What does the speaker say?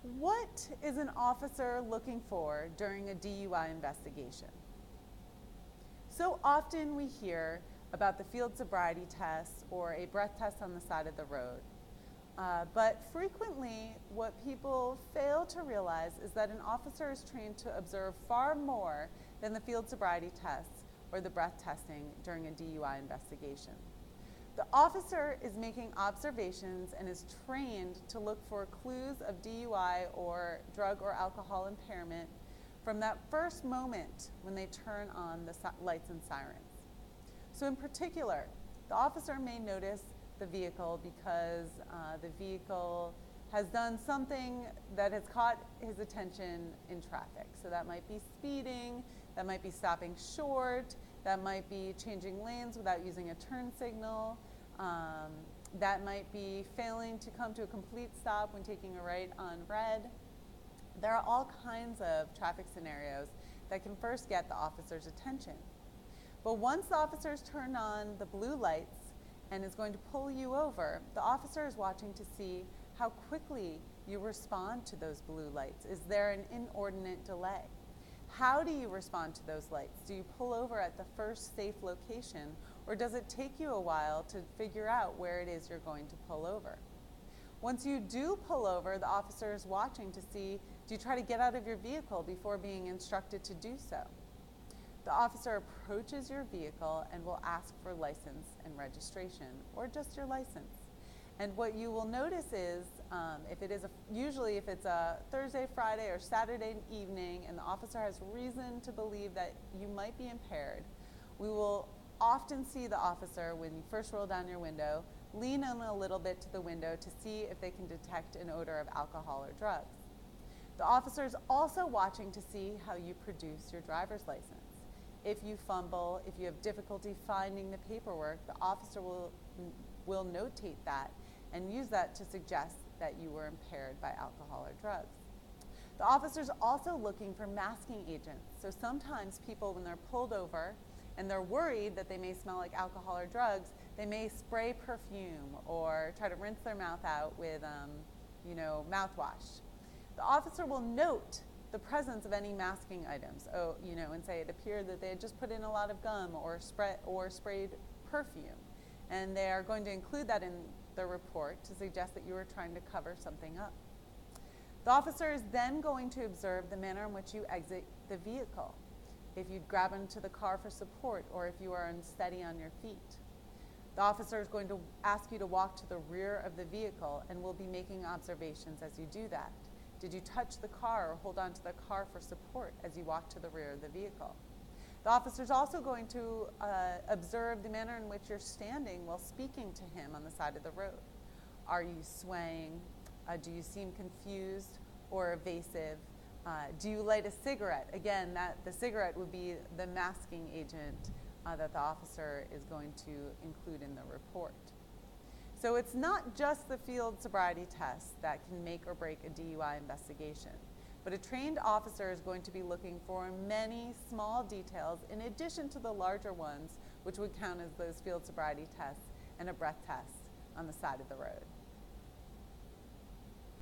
What is an officer looking for during a DUI investigation? So often we hear about the field sobriety test or a breath test on the side of the road. But frequently what people fail to realize is that an officer is trained to observe far more than the field sobriety tests or the breath testing during a DUI investigation. The officer is making observations and is trained to look for clues of DUI or drug or alcohol impairment from that first moment when they turn on the lights and sirens. So in particular, the officer may notice the vehicle because the vehicle has done something that has caught his attention in traffic. So that might be speeding, that might be stopping short, that might be changing lanes without using a turn signal, that might be failing to come to a complete stop when taking a right on red. There are all kinds of traffic scenarios that can first get the officer's attention. But once the officer's turned on the blue lights and is going to pull you over, the officer is watching to see how quickly you respond to those blue lights. Is there an inordinate delay? How do you respond to those lights? Do you pull over at the first safe location, or does it take you a while to figure out where it is you're going to pull over? Once you do pull over, the officer is watching to see, do you try to get out of your vehicle before being instructed to do so? The officer approaches your vehicle and will ask for license and registration, or just your license. And what you will notice is, usually if it's a Thursday, Friday, or Saturday evening, and the officer has reason to believe that you might be impaired, we will often see the officer, when you first roll down your window, lean in a little bit to the window to see if they can detect an odor of alcohol or drugs. The officer is also watching to see how you produce your driver's license. If you fumble, if you have difficulty finding the paperwork, the officer will notate that and use that to suggest that you were impaired by alcohol or drugs. The officer is also looking for masking agents. So sometimes people, when they're pulled over and they're worried that they may smell like alcohol or drugs, they may spray perfume or try to rinse their mouth out with mouthwash. The officer will note the presence of any masking items, and say it appeared that they had just put in a lot of gum or sprayed perfume. And they are going to include that in the report to suggest that you were trying to cover something up. The officer is then going to observe the manner in which you exit the vehicle. If you grab into the car for support, or if you are unsteady on your feet. The officer is going to ask you to walk to the rear of the vehicle and will be making observations as you do that. Did you touch the car or hold on to the car for support as you walk to the rear of the vehicle? The officer is also going to observe the manner in which you're standing while speaking to him on the side of the road. Are you swaying? Do you seem confused or evasive? Do you light a cigarette? Again, the cigarette would be the masking agent that the officer is going to include in the report. So it's not just the field sobriety test that can make or break a DUI investigation, but a trained officer is going to be looking for many small details in addition to the larger ones, which would count as those field sobriety tests and a breath test on the side of the road.